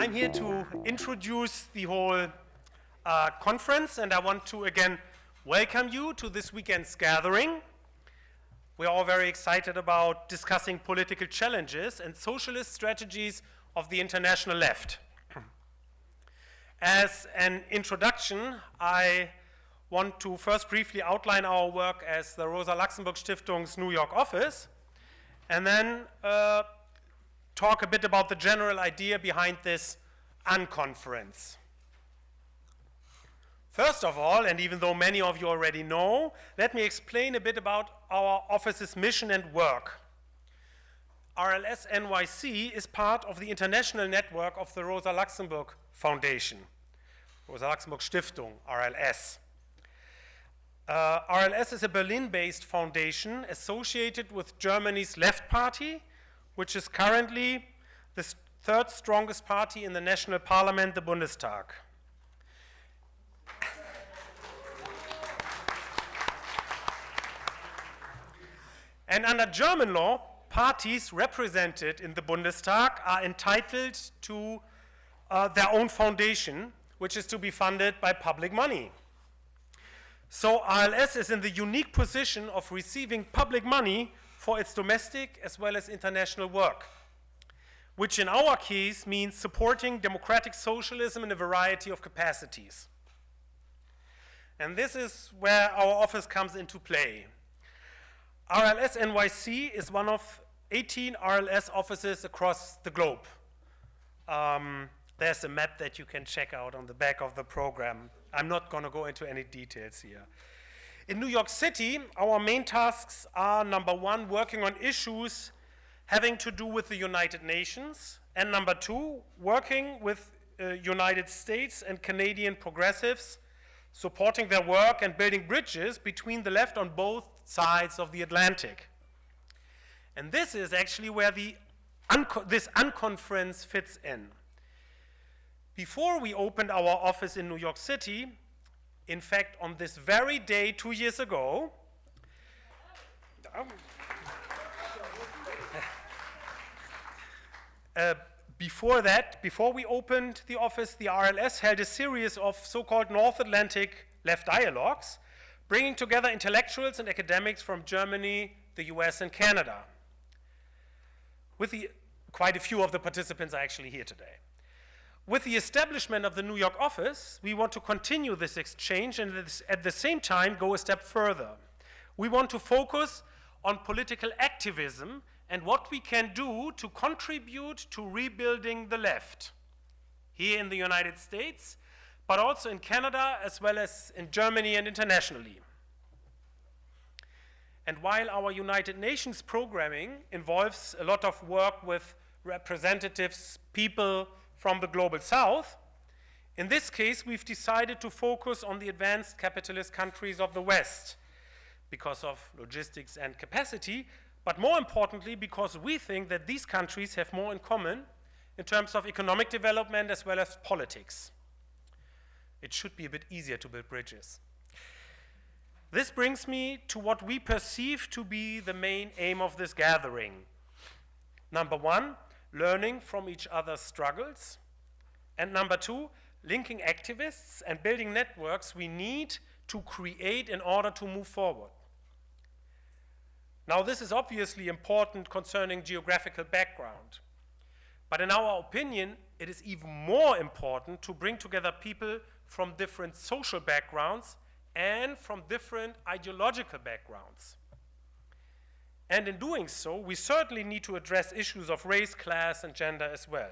I'm here to introduce the whole conference, and I want to again welcome you to this weekend's gathering. We're all very excited about discussing political challenges and socialist strategies of the international left. As an introduction, I want to first briefly outline our work as the Rosa Luxemburg Stiftung's New York office, and then talk a bit about the general idea behind this unconference. First of all, and even though many of you already know, let me explain a bit about our office's mission and work. RLS NYC is part of the international network of the Rosa Luxemburg Foundation, Rosa Luxemburg Stiftung, RLS. RLS is a Berlin-based foundation associated with Germany's Left Party, which is currently the third strongest party in the national parliament, the Bundestag. And under German law, parties represented in the Bundestag are entitled to their own foundation, which is to be funded by public money. So RLS is in the unique position of receiving public money for its domestic as well as international work, which in our case means supporting democratic socialism in a variety of capacities. And this is where our office comes into play. RLS NYC is one of 18 RLS offices across the globe. There's a map that you can check out on the back of the program. I'm not going to go into any details here. In New York City, our main tasks are, number one, working on issues having to do with the United Nations, and number two, working with United States and Canadian progressives, supporting their work and building bridges between the left on both sides of the Atlantic. And this is actually where this unconference fits in. Before we opened our office in New York City, in fact, on this very day 2 years ago, before we opened the office, the RLS held a series of so-called North Atlantic left dialogues, bringing together intellectuals and academics from Germany, the US, and Canada. Quite a few of the participants are actually here today. With the establishment of the New York office, we want to continue this exchange and at the same time go a step further. We want to focus on political activism and what we can do to contribute to rebuilding the left here in the United States, but also in Canada as well as in Germany and internationally. And while our United Nations programming involves a lot of work with representatives, people from the global south, in this case we've decided to focus on the advanced capitalist countries of the West because of logistics and capacity, but more importantly because we think that these countries have more in common in terms of economic development as well as politics. It should be a bit easier to build bridges. This brings me to what we perceive to be the main aim of this gathering. Number one, learning from each other's struggles, and number two, linking activists and building networks we need to create in order to move forward. Now, this is obviously important concerning geographical background, but in our opinion, it is even more important to bring together people from different social backgrounds and from different ideological backgrounds. And in doing so, we certainly need to address issues of race, class, and gender as well.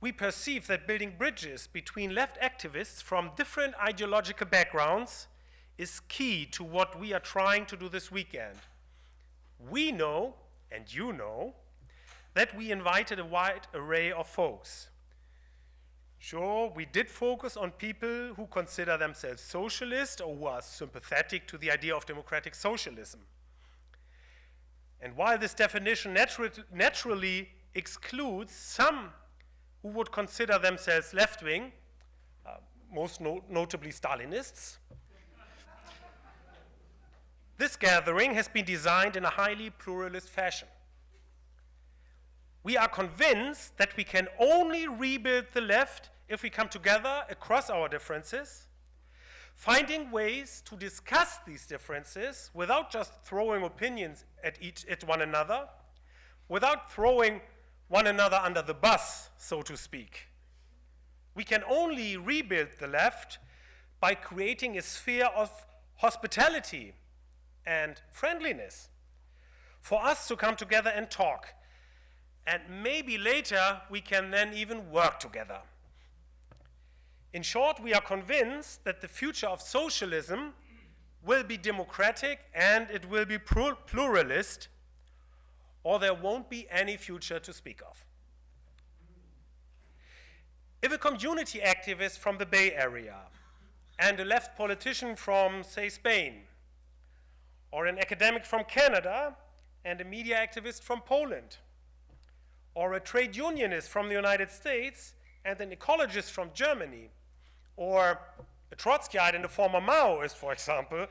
We perceive that building bridges between left activists from different ideological backgrounds is key to what we are trying to do this weekend. We know, and you know, that we invited a wide array of folks. Sure, we did focus on people who consider themselves socialist or who are sympathetic to the idea of democratic socialism. And while this definition naturally excludes some who would consider themselves left-wing, most notably Stalinists, this gathering has been designed in a highly pluralist fashion. We are convinced that we can only rebuild the left if we come together across our differences, finding ways to discuss these differences without just throwing opinions at one another, without throwing one another under the bus, so to speak. We can only rebuild the left by creating a sphere of hospitality and friendliness for us to come together and talk. And maybe later we can then even work together. In short, we are convinced that the future of socialism will be democratic and it will be pluralist, or there won't be any future to speak of. If a community activist from the Bay Area and a left politician from, say, Spain, or an academic from Canada and a media activist from Poland, or a trade unionist from the United States and an ecologist from Germany, or a Trotskyite and a former Maoist, for example,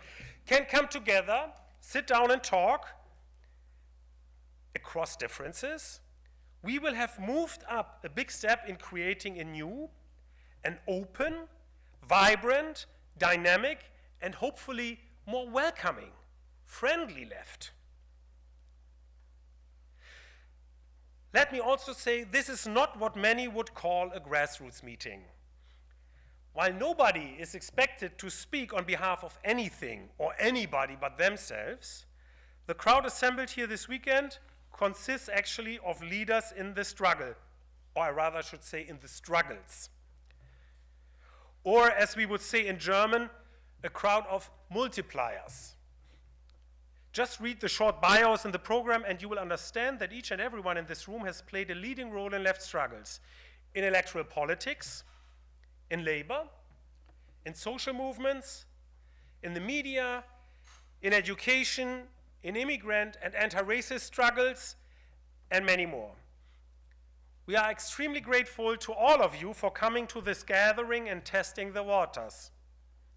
can come together, sit down and talk across differences, we will have moved up a big step in creating a new, an open, vibrant, dynamic, and hopefully more welcoming, friendly left. Let me also say this is not what many would call a grassroots meeting. While nobody is expected to speak on behalf of anything or anybody but themselves, the crowd assembled here this weekend consists actually of leaders in the struggle, or I rather should say in the struggles. Or as we would say in German, a crowd of multipliers. Just read the short bios in the program and you will understand that each and everyone in this room has played a leading role in left struggles, in electoral politics, in labor, in social movements, in the media, in education, in immigrant and anti-racist struggles, and many more. We are extremely grateful to all of you for coming to this gathering and testing the waters,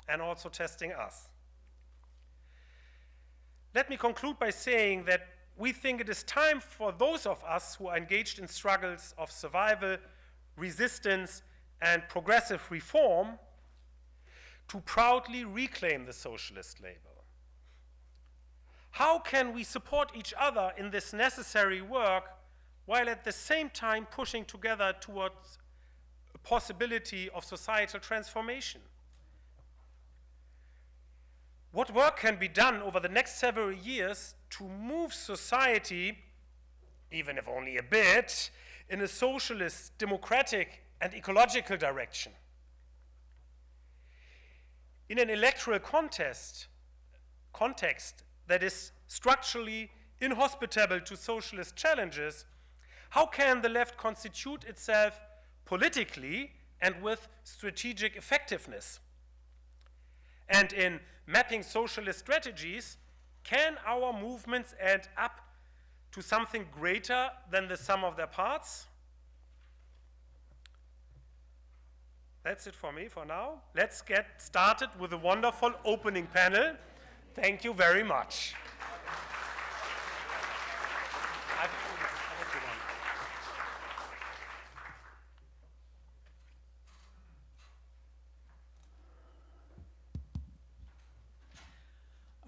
and also testing us. Let me conclude by saying that we think it is time for those of us who are engaged in struggles of survival, resistance, and progressive reform to proudly reclaim the socialist label. How can we support each other in this necessary work while at the same time pushing together towards a possibility of societal transformation? What work can be done over the next several years to move society, even if only a bit, in a socialist, democratic, and ecological direction? In an electoral context that is structurally inhospitable to socialist challenges, how can the left constitute itself politically and with strategic effectiveness? And in mapping socialist strategies, can our movements add up to something greater than the sum of their parts? That's it for me for now. Let's get started with a wonderful opening panel. Thank you very much.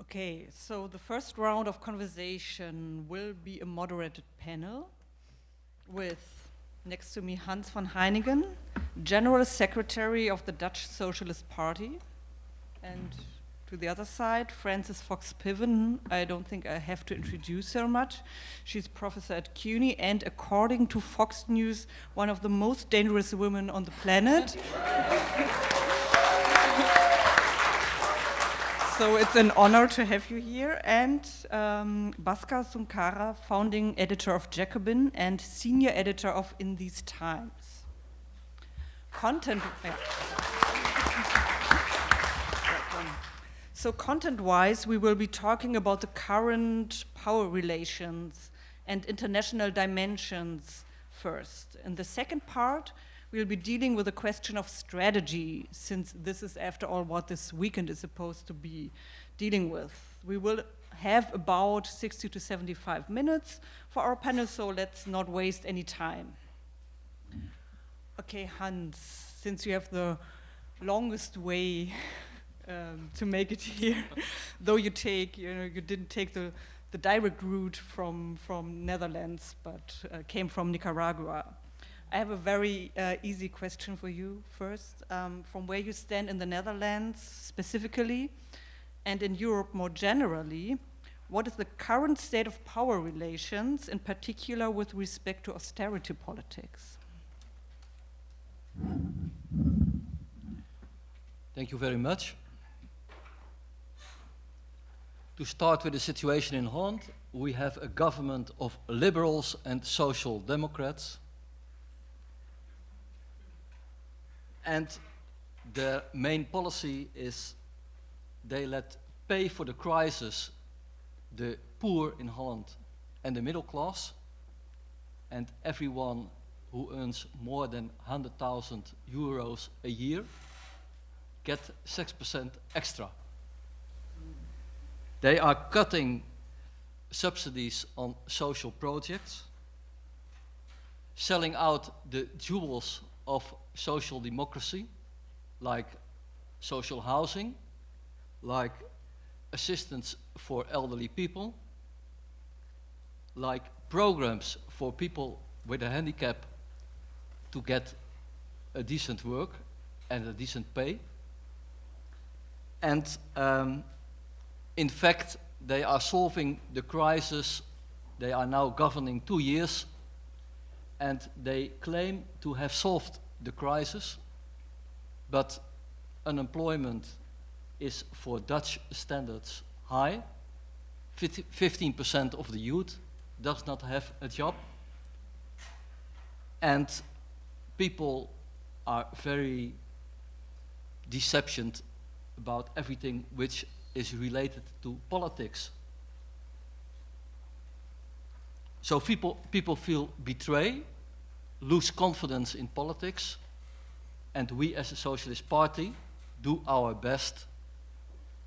Okay, so the first round of conversation will be a moderated panel with, next to me, Hans van Heijningen, General Secretary of the Dutch Socialist Party, and to the other side, Frances Fox Piven. I don't think I have to introduce her much. She's professor at CUNY and, according to Fox News, one of the most dangerous women on the planet. So it's an honor to have you here. And Bhaskar Sunkara, founding editor of Jacobin and senior editor of In These Times. So content-wise, we will be talking about the current power relations and international dimensions first. In the second part, we'll be dealing with the question of strategy, since this is, after all, what this weekend is supposed to be dealing with. We will have about 60 to 75 minutes for our panel, so let's not waste any time. Okay, Hans, since you have the longest way to make it here, though you didn't take the direct route from Netherlands, but came from Nicaragua. I have a very easy question for you first. From where you stand in the Netherlands specifically, and in Europe more generally, what is the current state of power relations, in particular with respect to austerity politics? Thank you very much. To start with the situation in Holland, we have a government of liberals and social democrats. And the main policy is they let pay for the crisis the poor in Holland and the middle class, and everyone who earns more than 100,000 euros a year get 6% extra. They are cutting subsidies on social projects, selling out the jewels of social democracy, like social housing, like assistance for elderly people, like programs for people with a handicap to get a decent work and a decent pay. And in fact, they are solving the crisis. They are now governing 2 years, and they claim to have solved the crisis, but unemployment is, for Dutch standards, high. 15% of the youth does not have a job, and people are very deceptioned about everything which is related to politics. So people feel betrayed, lose confidence in politics, and we as a Socialist Party do our best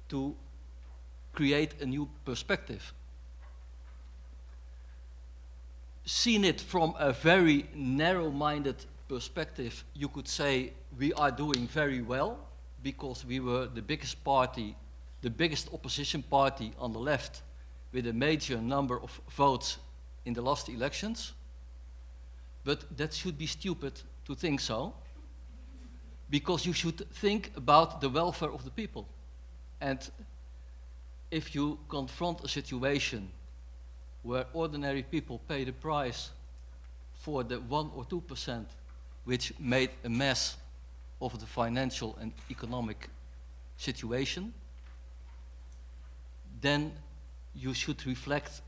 to create a new perspective. Seen it from a very narrow-minded perspective, you could say we are doing very well because we were the biggest party, the biggest opposition party on the left with a major number of votes in the last elections. But that should be stupid to think so, because you should think about the welfare of the people. And if you confront a situation where ordinary people pay the price for the 1 or 2% which made a mess of the financial and economic situation, then you should reflect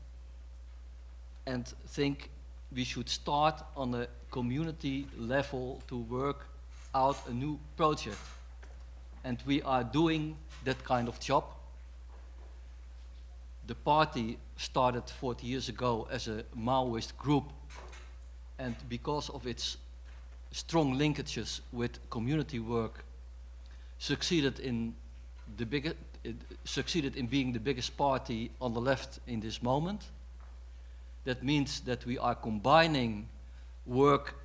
and think we should start on a community level to work out a new project. And we are doing that kind of job. The party started 40 years ago as a Maoist group, and because of its strong linkages with community work, succeeded in being the biggest party on the left in this moment. That means that we are combining work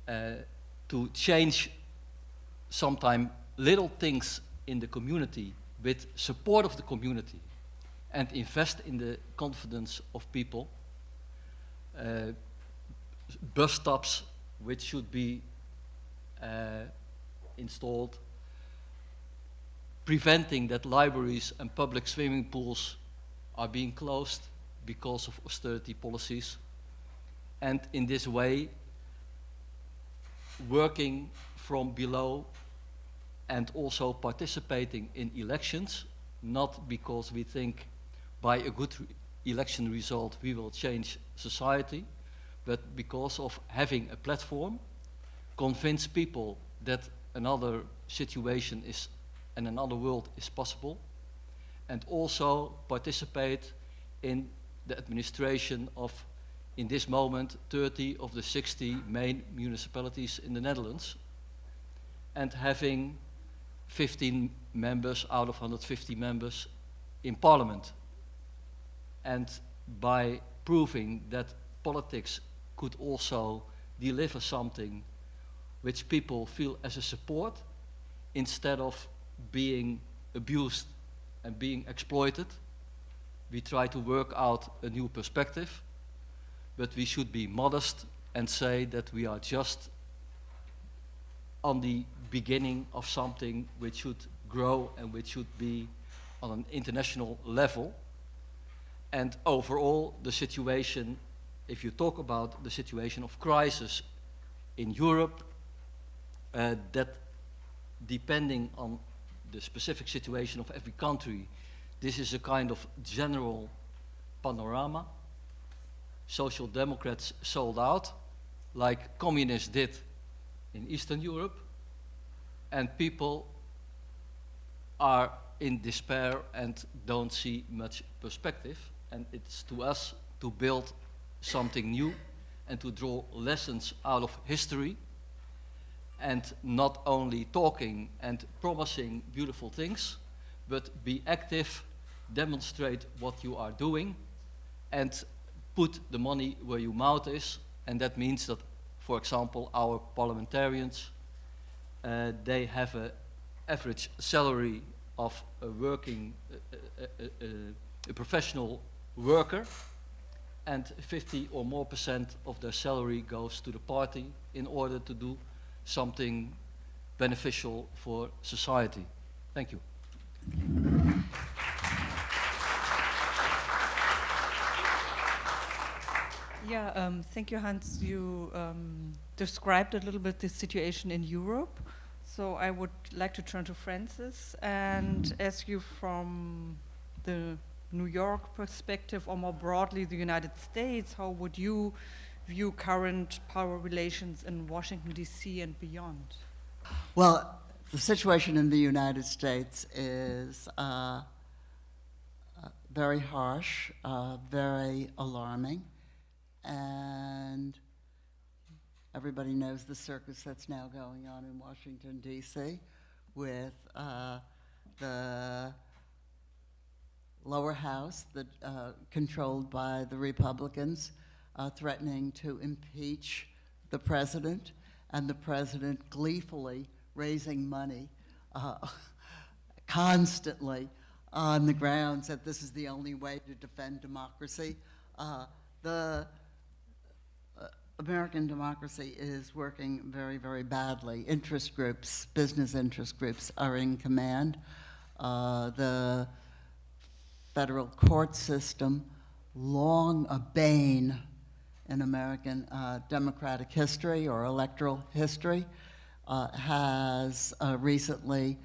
to change sometimes little things in the community with support of the community and invest in the confidence of people. Bus stops which should be installed, preventing that libraries and public swimming pools are being closed because of austerity policies, and in this way working from below and also participating in elections, not because we think by a good election result we will change society, but because of having a platform, convince people that another situation is and another world is possible, and also participate in the administration of, in this moment, 30 of the 60 main municipalities in the Netherlands, and having 15 members out of 150 members in parliament. and by proving that politics could also deliver something which people feel as a support instead of being abused and being exploited. We try to work out a new perspective, but we should be modest and say that we are just on the beginning of something which should grow and which should be on an international level. And overall, the situation, if you talk about the situation of crisis in Europe, that depending on the specific situation of every country, this is a kind of general panorama. Social Democrats sold out, like communists did in Eastern Europe, and people are in despair and don't see much perspective, and it's to us to build something new and to draw lessons out of history, and not only talking and promising beautiful things, but be active, demonstrate what you are doing, and put the money where your mouth is. And that means that, for example, our parliamentarians, they have an average salary of a working, a professional worker, and 50 or more % of their salary goes to the party in order to do something beneficial for society. Thank you. Yeah, thank you, Hans. You described a little bit the situation in Europe. So I would like to turn to Francis and ask you from the New York perspective, or more broadly the United States, how would you view current power relations in Washington, D.C. and beyond? Well, the situation in the United States is very harsh, very alarming, and everybody knows the circus that's now going on in Washington, D.C. with the lower house that controlled by the Republicans threatening to impeach the president, and the president gleefully raising money constantly on the grounds that this is the only way to defend democracy. The American democracy is working very, very badly. Interest groups, business interest groups are in command. The federal court system, long a bane in American democratic history or electoral history, has recently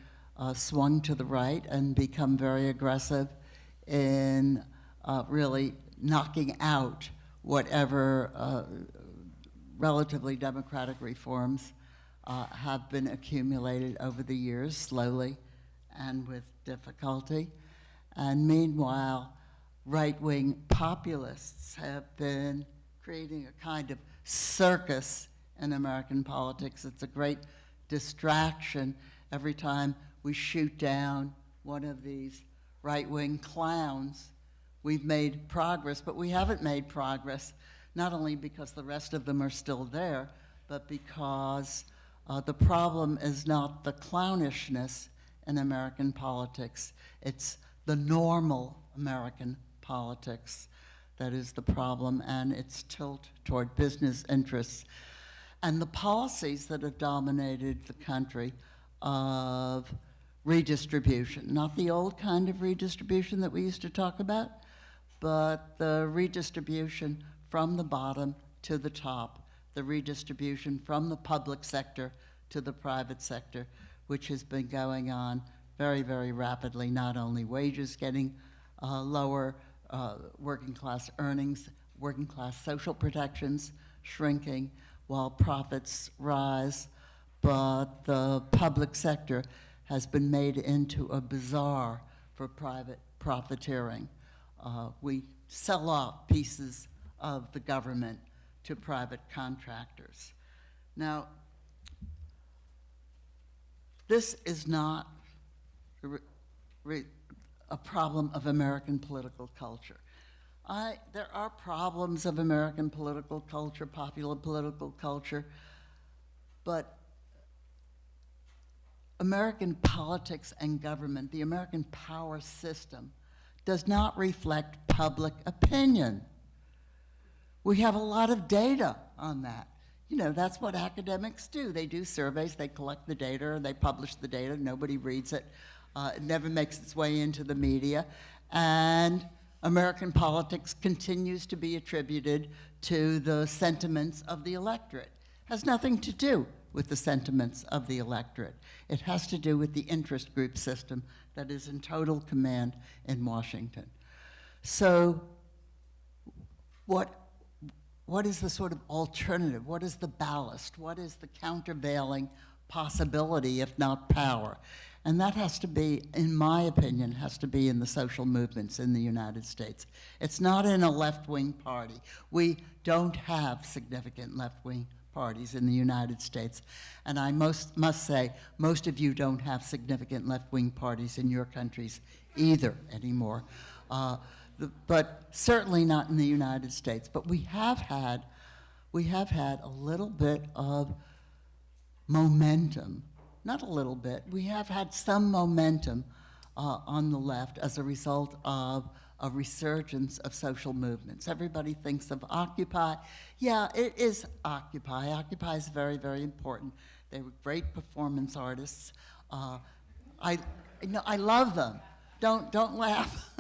swung to the right and become very aggressive in really knocking out whatever relatively democratic reforms have been accumulated over the years, slowly and with difficulty. And meanwhile, right-wing populists have been creating a kind of circus in American politics. It's a great distraction every time we shoot down one of these right-wing clowns. We've made progress, but we haven't made progress, not only because the rest of them are still there, but because the problem is not the clownishness in American politics. It's the normal American politics that is the problem, and its tilt toward business interests. And the policies that have dominated the country of redistribution, not the old kind of redistribution that we used to talk about, but the redistribution from the bottom to the top, the redistribution from the public sector to the private sector, which has been going on very, very rapidly. Not only wages getting lower, working class earnings, working class social protections shrinking while profits rise, but the public sector has been made into a bazaar for private profiteering. We sell off pieces of the government to private contractors. Now, this is not a problem of American political culture. There are problems of American political culture, popular political culture, but American politics and government, the American power system, does not reflect public opinion. We have a lot of data on that. You know, that's what academics do. They do surveys, they collect the data, they publish the data, nobody reads it. It never makes its way into the media. And American politics continues to be attributed to the sentiments of the electorate. It has nothing to do with the sentiments of the electorate. It has to do with the interest group system that is in total command in Washington. So what is the sort of alternative? What is the ballast? What is the countervailing possibility, if not power? And that has to be, in my opinion, has to be in the social movements in the United States. It's not in a left-wing party. We don't have significant left-wing parties in the United States. And I must say, most of you don't have significant left-wing parties in your countries either anymore. But certainly not in the United States. But we have had a little bit of momentum. Not a little bit. We have had some momentum on the left as a result of a resurgence of social movements. Everybody thinks of Occupy. Yeah, it is Occupy. Occupy is very, very important. They were great performance artists. I love them. Don't laugh.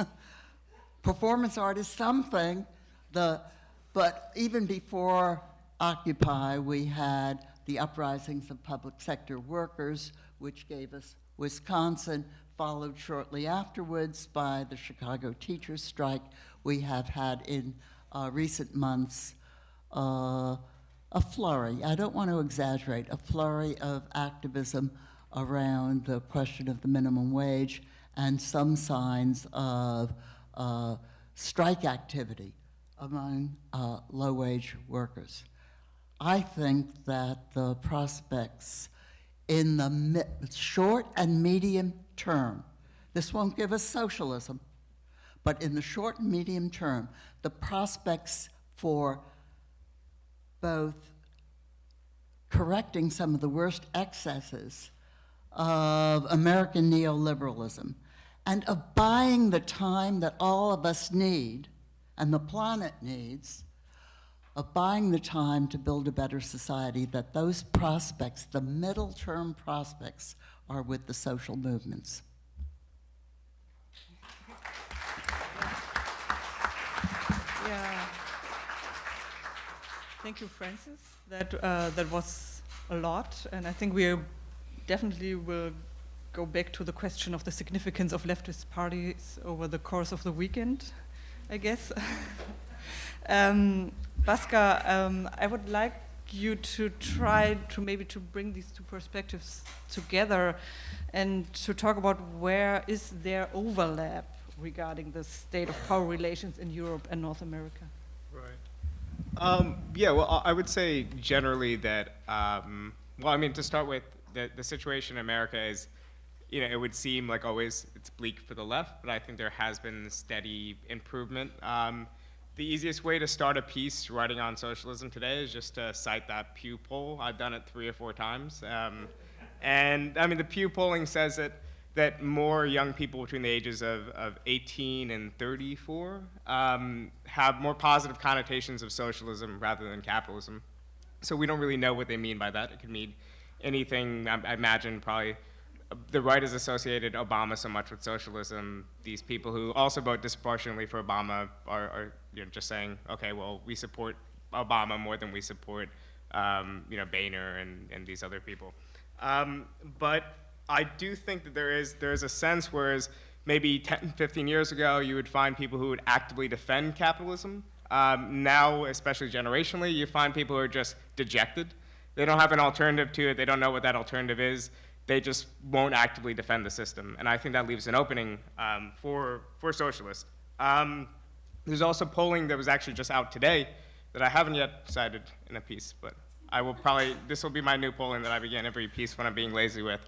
Performance artists, something. But even before Occupy, we had the uprisings of public sector workers, which gave us Wisconsin, followed shortly afterwards by the Chicago teachers' strike. We have had in recent months a flurry, I don't want to exaggerate, a flurry of activism around the question of the minimum wage and some signs of strike activity among low-wage workers. I think that the prospects in the short and medium term, this won't give us socialism, but in the short and medium term, the prospects for both correcting some of the worst excesses of American neoliberalism and of buying the time that all of us need and the planet needs, of buying the time to build a better society, that those prospects, the middle-term prospects, are with the social movements. Yeah. Thank you, Francis. That was a lot, and I think we definitely will go back to the question of the significance of leftist parties over the course of the weekend, I guess. Bhaskar, I would like you to try to maybe to bring these two perspectives together and to talk about where is there overlap regarding the state of power relations in Europe and North America. Right. Yeah, well, I would say generally that, well, I mean, to start with, the situation in America is, you know, it would seem like always it's bleak for the left, but I think there has been steady improvement. The easiest way to start a piece writing on socialism today is just to cite that Pew poll. I've done it 3 or 4 times. And I mean, the Pew polling says that more young people between the ages of 18 and 34 have more positive connotations of socialism rather than capitalism. So we don't really know what they mean by that. It could mean anything. I imagine probably the right has associated Obama so much with socialism. These people who also vote disproportionately for Obama are you know, just saying, okay, well, we support Obama more than we support you know, Boehner and these other people. But I do think that there is a sense, whereas maybe 10, 15 years ago, you would find people who would actively defend capitalism. Now, especially generationally, you find people who are just dejected. They don't have an alternative to it. They don't know what that alternative is. They just won't actively defend the system. And I think that leaves an opening for socialists. There's also polling that was actually just out today that I haven't yet cited in a piece, but I will probably, this will be my new polling that I begin every piece when I'm being lazy with.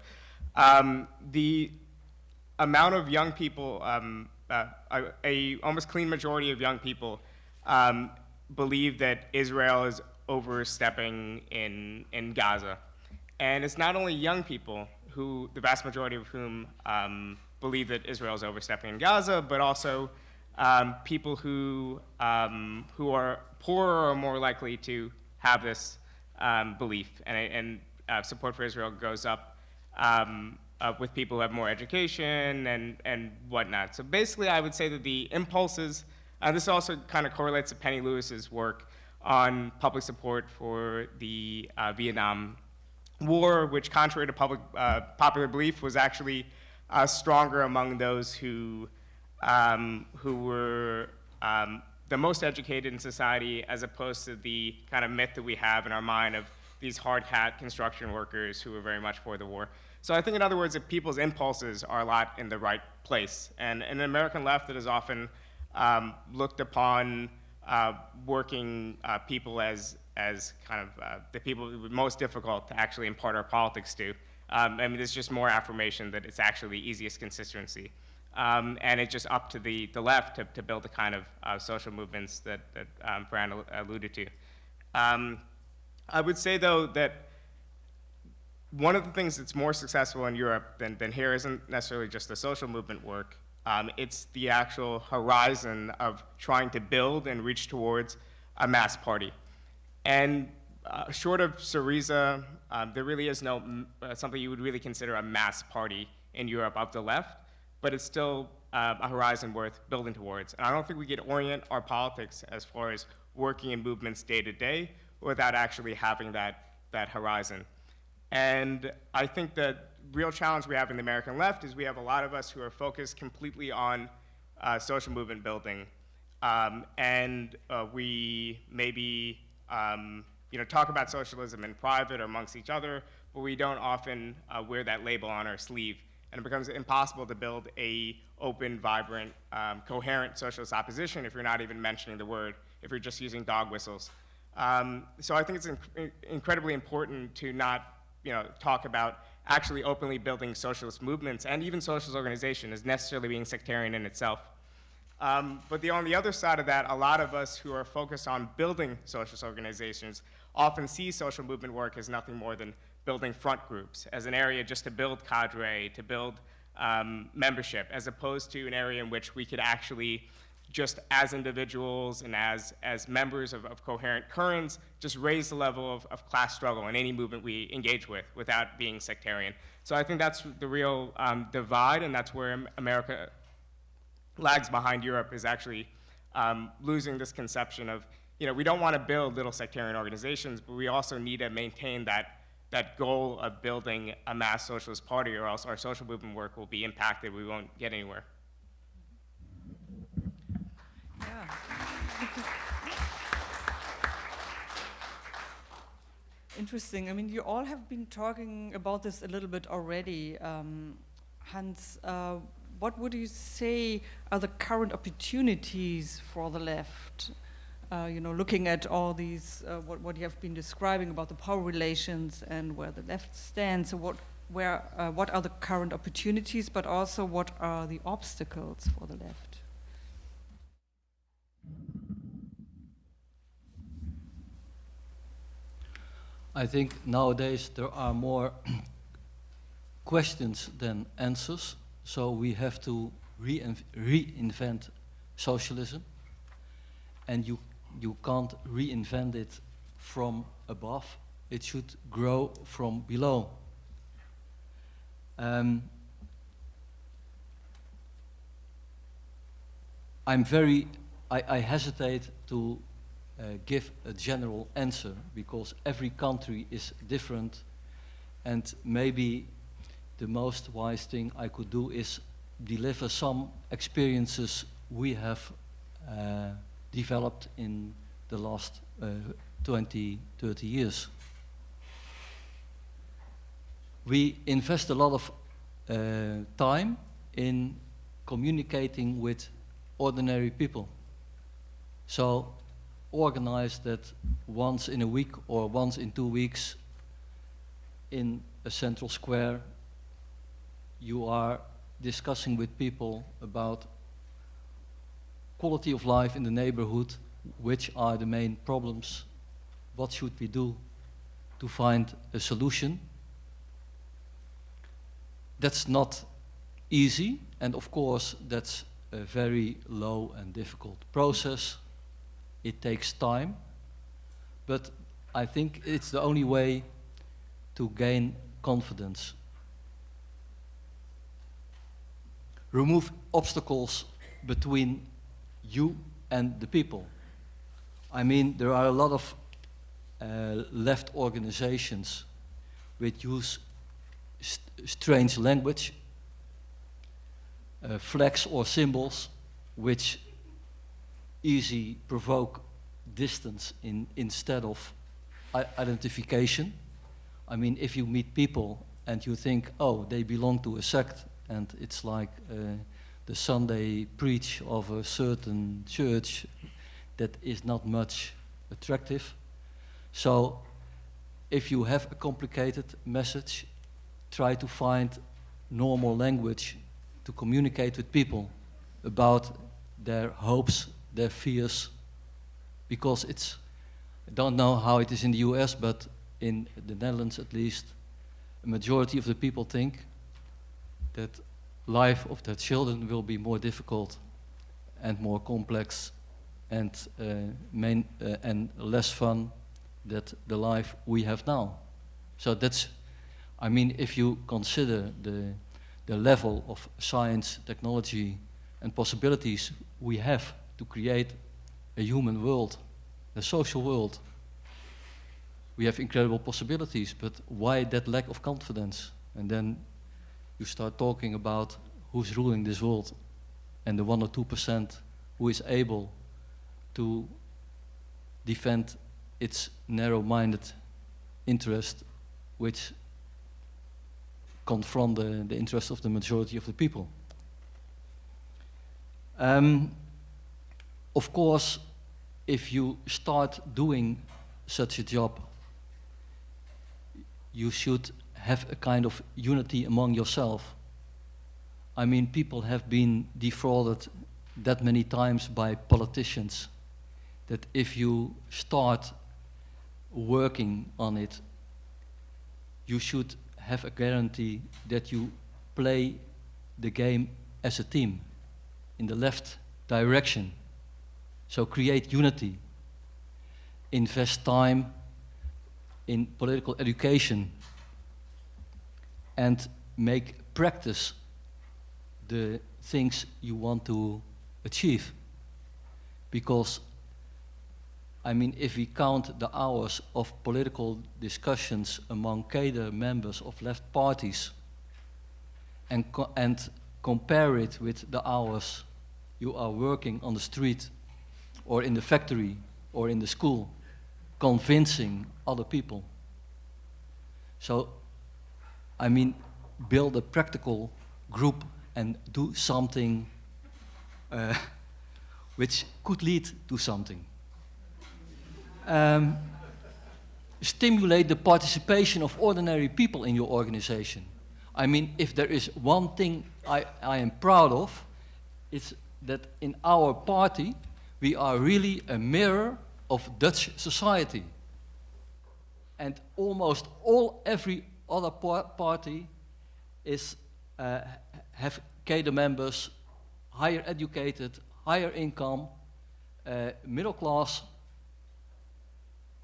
The amount of young people a almost clean majority of young people believe that Israel is overstepping in Gaza. And it's not only young people, who the vast majority of whom believe that Israel is overstepping in Gaza, but also people who are poorer or more likely to have this belief. And support for Israel goes up with people who have more education and whatnot. So basically, I would say that the impulses, this also kind of correlates to Penny Lewis's work on public support for the Vietnam War, which, contrary to popular belief, was actually stronger among those who were the most educated in society, as opposed to the kind of myth that we have in our mind of these hard hat construction workers who were very much for the war. So I think, in other words, that people's impulses are a lot in the right place. And in the American left, it is often looked upon working people as kind of the people who were most difficult to actually impart our politics to. I mean, there's just more affirmation that it's actually the easiest constituency. And it's just up to the left to build the kind of social movements that Fran alluded to. I would say, though, that one of the things that's more successful in Europe than here isn't necessarily just the social movement work. It's the actual horizon of trying to build and reach towards a mass party. And short of Syriza, there really is no something you would really consider a mass party in Europe of the left, but it's still a horizon worth building towards. And I don't think we could orient our politics as far as working in movements day to day without actually having that horizon. And I think the real challenge we have in the American left is we have a lot of us who are focused completely on social movement building. And we maybe talk about socialism in private or amongst each other, but we don't often wear that label on our sleeve. And it becomes impossible to build a open, vibrant, coherent socialist opposition if you're not even mentioning the word, if you're just using dog whistles. So I think it's incredibly important to not talk about actually openly building socialist movements and even socialist organization as necessarily being sectarian in itself. But on the other side of that, a lot of us who are focused on building socialist organizations often see social movement work as nothing more than building front groups, as an area just to build cadre, to build membership, as opposed to an area in which we could actually, just as individuals and as members of coherent currents, just raise the level of class struggle in any movement we engage with without being sectarian. So I think that's the real divide, and that's where America lags behind Europe, is actually losing this conception of, we don't want to build little sectarian organizations, but we also need to maintain that goal of building a mass socialist party, or else our social movement work will be impacted. We won't get anywhere. Yeah. Interesting. I mean, you all have been talking about this a little bit already. Hans, what would you say are the current opportunities for the left? Looking at all these, what you have been describing about the power relations and where the left stands. So what are the current opportunities, but also what are the obstacles for the left? I think nowadays there are more questions than answers, so we have to reinvent socialism, and you can't reinvent it from above. It should grow from below. I hesitate to give a general answer, because every country is different, and maybe the most wise thing I could do is deliver some experiences we have developed in the last 20, 30 years. We invest a lot of time in communicating with ordinary people. So organize that once in a week or once in 2 weeks in a central square, you are discussing with people about quality of life in the neighborhood, which are the main problems, what should we do to find a solution. That's not easy, and of course that's a very low and difficult process. It takes time, but I think it's the only way to gain confidence. Remove obstacles between you and the people. I mean, there are a lot of left organizations which use strange language, flags or symbols which easy provoke distance instead of identification. I mean, if you meet people and you think, oh, they belong to a sect, and it's like the Sunday preach of a certain church, that is not much attractive. So if you have a complicated message, try to find normal language to communicate with people about their hopes, their fears, because it's, I don't know how it is in the US, but in the Netherlands at least, a majority of the people think that life of their children will be more difficult and more complex and and less fun than the life we have now. So that's, I mean, if you consider the level of science, technology, and possibilities we have to create a human world, a social world, we have incredible possibilities, but why that lack of confidence? And then you start talking about who's ruling this world, and the 1 or 2% who is able to defend its narrow-minded interest, which confront the interests of the majority of the people. Of course, if you start doing such a job, you should have a kind of unity among yourself. I mean, people have been defrauded that many times by politicians that if you start working on it, you should have a guarantee that you play the game as a team in the left direction. So create unity, invest time in political education, and make practice the things you want to achieve. Because, I mean, if we count the hours of political discussions among cadre members of left parties and compare it with the hours you are working on the street or in the factory or in the school, convincing other people. So, I mean, build a practical group and do something which could lead to something. Stimulate the participation of ordinary people in your organization. I mean, if there is one thing I am proud of, it's that in our party, we are really a mirror of Dutch society. And almost every other party is, have cadre members, higher educated, higher income, middle class.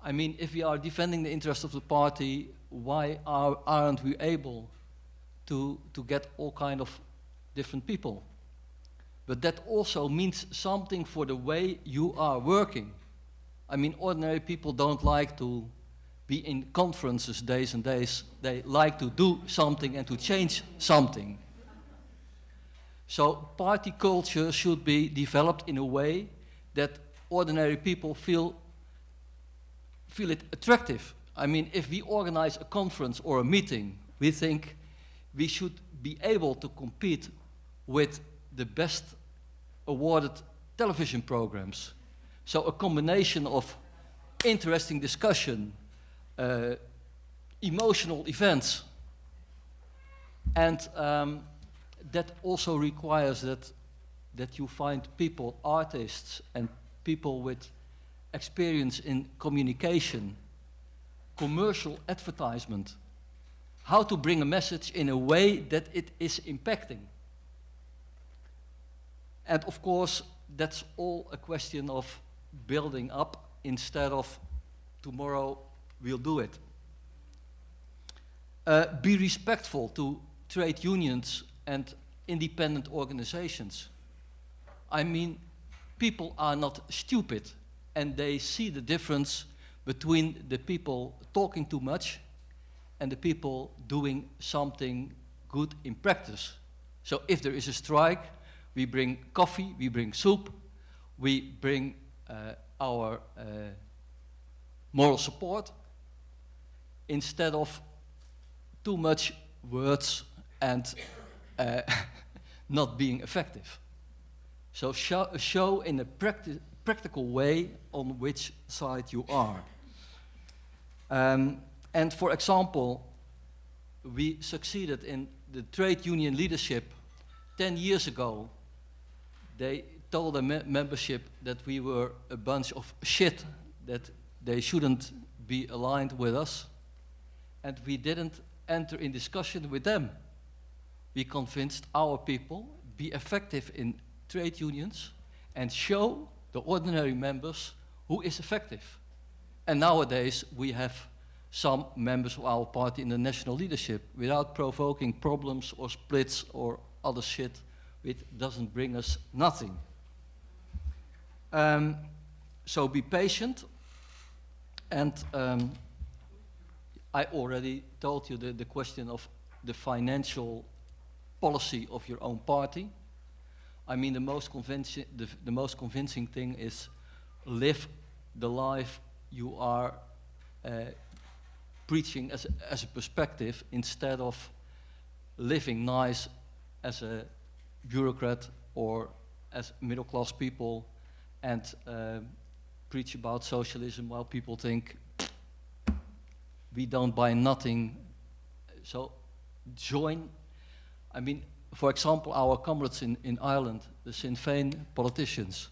I mean, if we are defending the interests of the party, why aren't we able to get all kind of different people? But that also means something for the way you are working. I mean, ordinary people don't like to be in conferences days and days. They like to do something and to change something. So party culture should be developed in a way that ordinary people feel it attractive. I mean, if we organize a conference or a meeting, we think we should be able to compete with the best awarded television programs. So a combination of interesting discussion, emotional events, and that also requires that that you find people, artists, and people with experience in communication, commercial advertisement, how to bring a message in a way that it is impacting. And of course, that's all a question of building up instead of tomorrow we'll do it. Be respectful to trade unions and independent organizations. I mean, people are not stupid, and they see the difference between the people talking too much and the people doing something good in practice. So if there is a strike, we bring coffee, we bring soup, we bring our moral support instead of too much words and not being effective. So show in a practical way on which side you are. And for example, we succeeded in the trade union leadership 10 years ago. They told the membership that we were a bunch of shit, that they shouldn't be aligned with us. And we didn't enter in discussion with them. We convinced our people, be effective in trade unions, and show the ordinary members who is effective. And nowadays we have some members of our party in the national leadership without provoking problems or splits or other shit which doesn't bring us nothing. So be patient, and I already told you the question of the financial policy of your own party. I mean, the most convincing thing is live the life you are preaching as a perspective, instead of living nice as a bureaucrat or as middle-class people and preach about socialism while people think we don't buy nothing. So join. I mean, for example, our comrades in Ireland, the Sinn Féin politicians,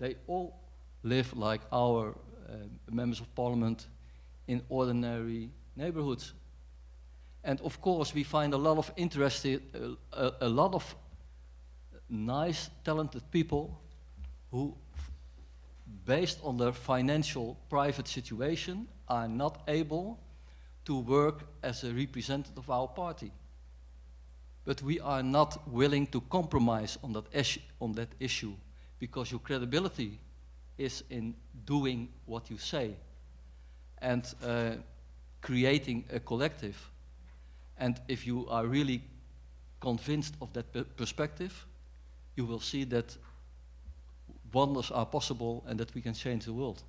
they all live like our members of parliament in ordinary neighborhoods. And of course, we find a lot of interested, a lot of nice, talented people who, based on their financial private situation, are not able to work as a representative of our party. But we are not willing to compromise on that issue, because your credibility is in doing what you say and creating a collective. And if you are really convinced of that perspective, you will see that wonders are possible and that we can change the world.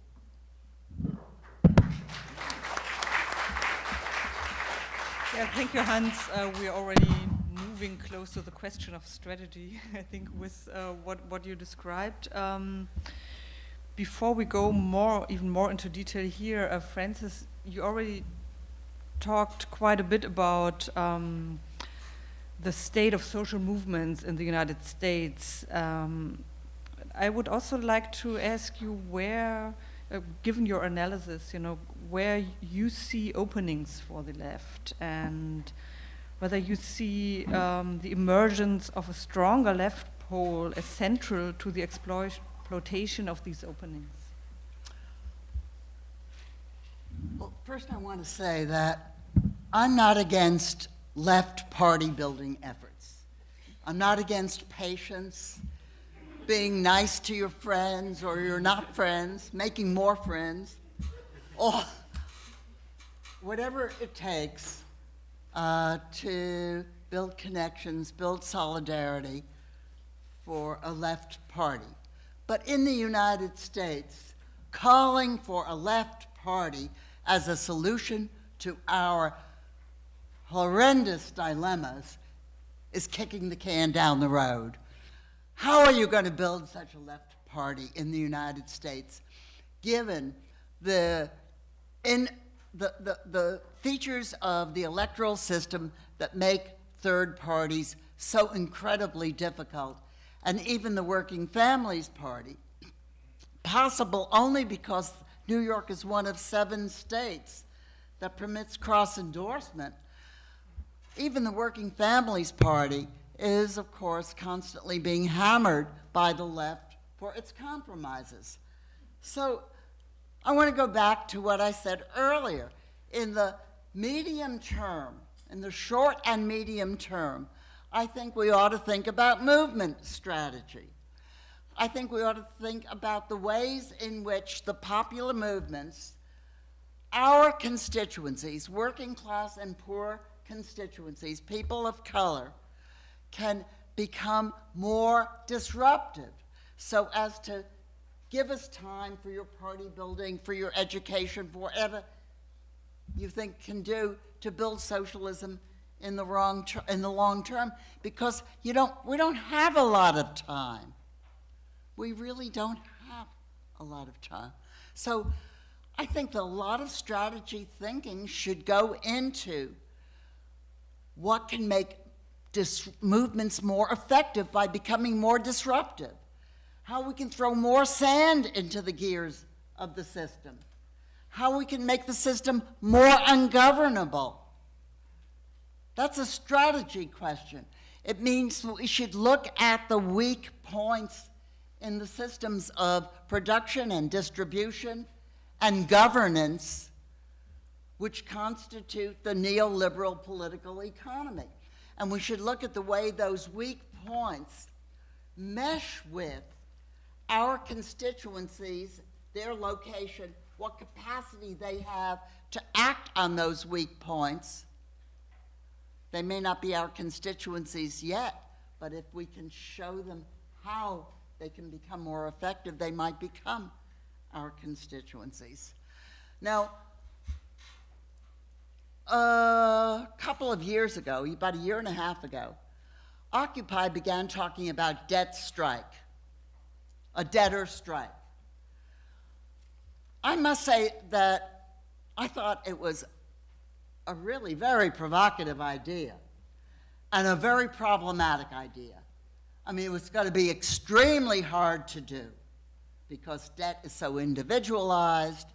Yeah, thank you, Hans. We're already moving close to the question of strategy, I think, with what you described. Before we go even more into detail here, Francis, you already talked quite a bit about the state of social movements in the United States. I would also like to ask you where, given your analysis, where you see openings for the left, and whether you see the emergence of a stronger left pole as central to the exploitation of these openings. Well, first I want to say that I'm not against left party building efforts. I'm not against patience, being nice to your friends or you're not friends, making more friends, or whatever it takes to build connections, build solidarity for a left party. But in the United States, calling for a left party as a solution to our horrendous dilemmas is kicking the can down the road. How are you going to build such a left party in the United States, given the features of the electoral system that make third parties so incredibly difficult, and even the Working Families Party, possible only because New York is one of 7 states that permits cross-endorsement. Even the Working Families Party is, of course, constantly being hammered by the left for its compromises. So I want to go back to what I said earlier. In the medium term, in the short and medium term, I think we ought to think about movement strategy. I think we ought to think about the ways in which the popular movements, our constituencies, working class and poor constituencies, people of color, can become more disruptive so as to give us time for your party building, for your education, for whatever you think can do to build socialism in the long term, because we don't have a lot of time. We really don't have a lot of time. So I think that a lot of strategy thinking should go into what can make movements more effective by becoming more disruptive, how we can throw more sand into the gears of the system, how we can make the system more ungovernable. That's a strategy question. It means we should look at the weak points in the systems of production and distribution and governance which constitute the neoliberal political economy. And we should look at the way those weak points mesh with our constituencies, their location, what capacity they have to act on those weak points. They may not be our constituencies yet, but if we can show them how they can become more effective, they might become our constituencies. Now, a couple of years ago, about a year and a half ago, Occupy began talking about debt strike, a debtor strike. I must say that I thought it was a really very provocative idea and a very problematic idea. I mean, it was going to be extremely hard to do because debt is so individualized,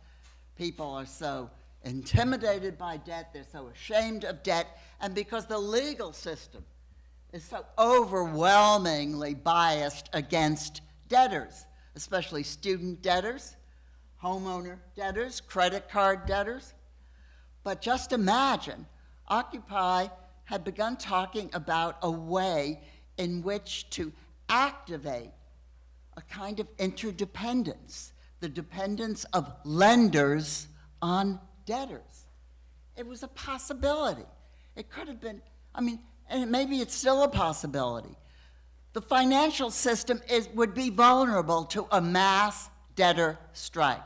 people are so intimidated by debt, they're so ashamed of debt, and because the legal system is so overwhelmingly biased against debtors, especially student debtors, homeowner debtors, credit card debtors. But just imagine, Occupy had begun talking about a way in which to activate a kind of interdependence, the dependence of lenders on debtors. It was a possibility. It could have been, and maybe it's still a possibility. The financial system would be vulnerable to a mass debtor strike.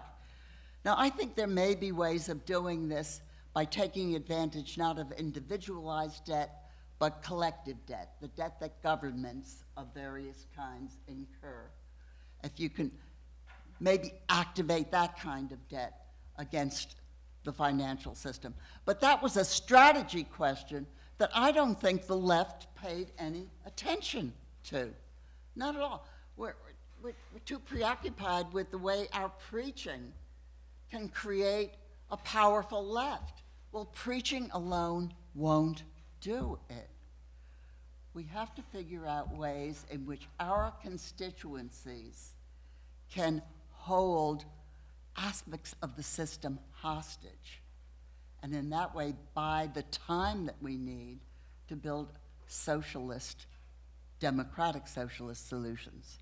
Now, I think there may be ways of doing this by taking advantage not of individualized debt, but collective debt, the debt that governments of various kinds incur. If you can maybe activate that kind of debt against the financial system. But that was a strategy question that I don't think the left paid any attention to. Not at all. We're too preoccupied with the way our preaching can create a powerful left. Well, preaching alone won't do it. We have to figure out ways in which our constituencies can hold aspects of the system hostage, and in that way buy the time that we need to build socialist, democratic socialist solutions.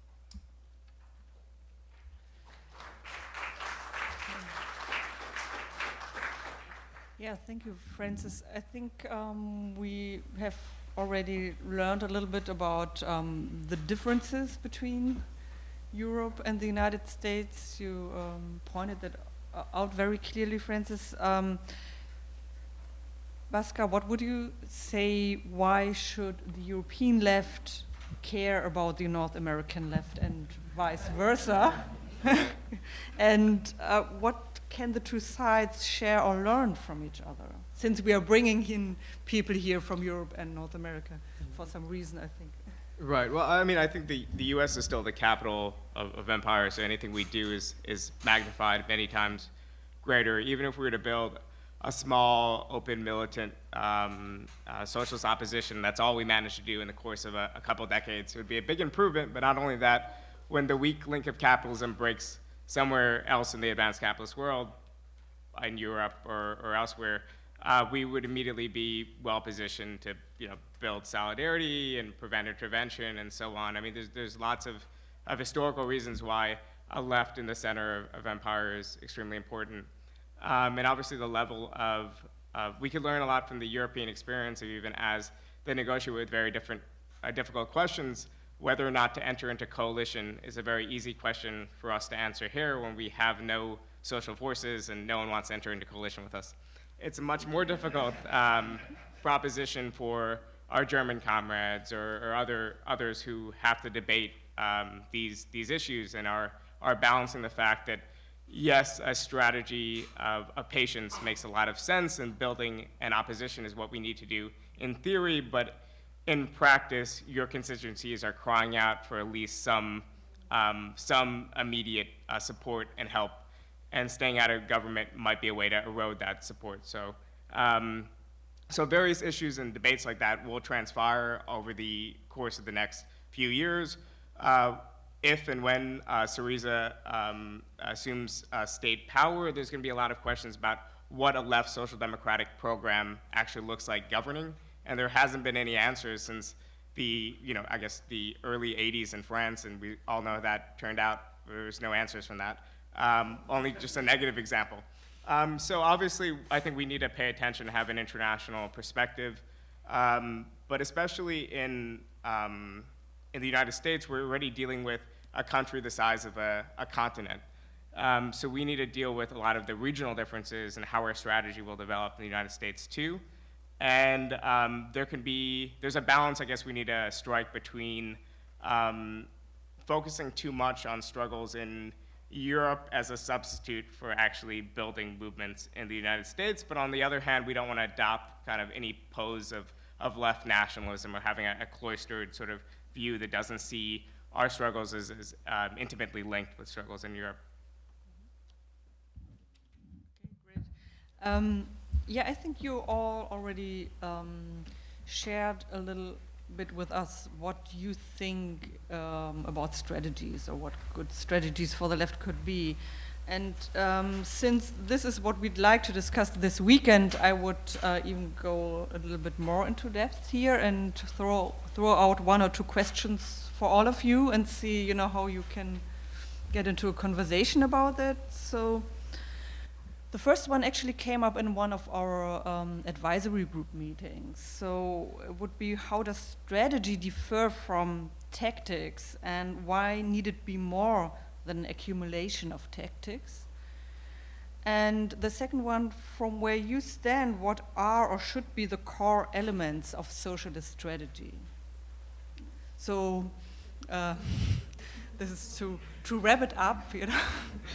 Yeah, thank you, Francis. I think we have already learned a little bit about the differences between Europe and the United States. You pointed that out very clearly, Francis. Bhaskar, what would you say, why should the European left care about the North American left and vice versa? And what can the two sides share or learn from each other? Since we are bringing in people here from Europe and North America for some reason, I think. Right. Well, I mean, I think the U.S. is still the capital of empire, so anything we do is magnified many times greater. Even if we were to build a small, open, militant socialist opposition, that's all we managed to do in the course of a couple decades. It would be a big improvement, but not only that, when the weak link of capitalism breaks somewhere else in the advanced capitalist world, in Europe or elsewhere, we would immediately be well positioned to build solidarity and prevent intervention and so on. I mean, there's lots of historical reasons why a left in the center of empire is extremely important. And obviously the level of we could learn a lot from the European experience, even as they negotiate with very difficult questions. Whether or not to enter into coalition is a very easy question for us to answer here when we have no social forces and no one wants to enter into coalition with us. It's a much more difficult proposition for our German comrades or others who have to debate these issues and are balancing the fact that, yes, a strategy of patience makes a lot of sense, and building an opposition is what we need to do in theory, but in practice, your constituencies are crying out for at least some immediate support and help, and staying out of government might be a way to erode that support. So, so various issues and debates like that will transpire over the course of the next few years. If and when Syriza assumes state power, there's going to be a lot of questions about what a left social democratic program actually looks like governing. And there hasn't been any answers since the, I guess the early 80s in France, and we all know how that turned out. There was no answers from that. Only just a negative example. So obviously, I think we need to pay attention to have an international perspective, but especially in the United States, we're already dealing with a country the size of a continent. So we need to deal with a lot of the regional differences and how our strategy will develop in the United States too. And there's a balance, I guess, we need to strike between focusing too much on struggles in Europe as a substitute for actually building movements in the United States, but on the other hand, we don't want to adopt kind of any pose of left nationalism or having a cloistered sort of view that doesn't see our struggles as intimately linked with struggles in Europe. Okay, great. Yeah, I think you all already shared a little bit with us what you think about strategies, or what good strategies for the left could be. And since this is what we'd like to discuss this weekend, I would even go a little bit more into depth here and throw out one or two questions for all of you and see, how you can get into a conversation about that. So the first one actually came up in one of our advisory group meetings. So it would be, how does strategy differ from tactics, and why need it be more than an accumulation of tactics? And the second one, from where you stand, what are or should be the core elements of socialist strategy? So this is to wrap it up,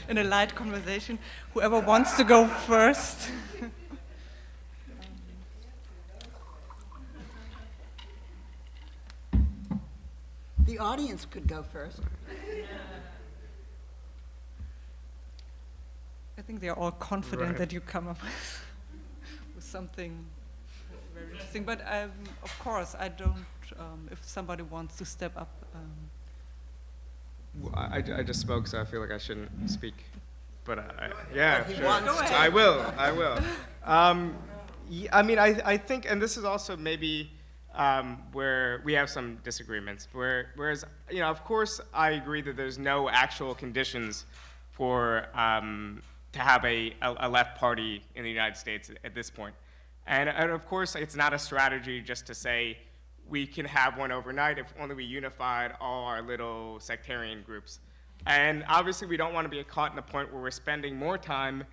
in a light conversation. Whoever wants to go first. The audience could go first. I think they are all confident Right. that you come up with something very interesting. But of course, I don't. If somebody wants to step up. Well, I just spoke, so I feel like I shouldn't speak. But yeah, But he sure. wants to. I will. I mean, I think, and this is also maybe where we have some disagreements. Whereas, of course, I agree that there's no actual conditions for to have a left party in the United States at this point. And of course, it's not a strategy just to say we can have one overnight if only we unified all our little sectarian groups. And obviously, we don't want to be caught in the point where we're spending more time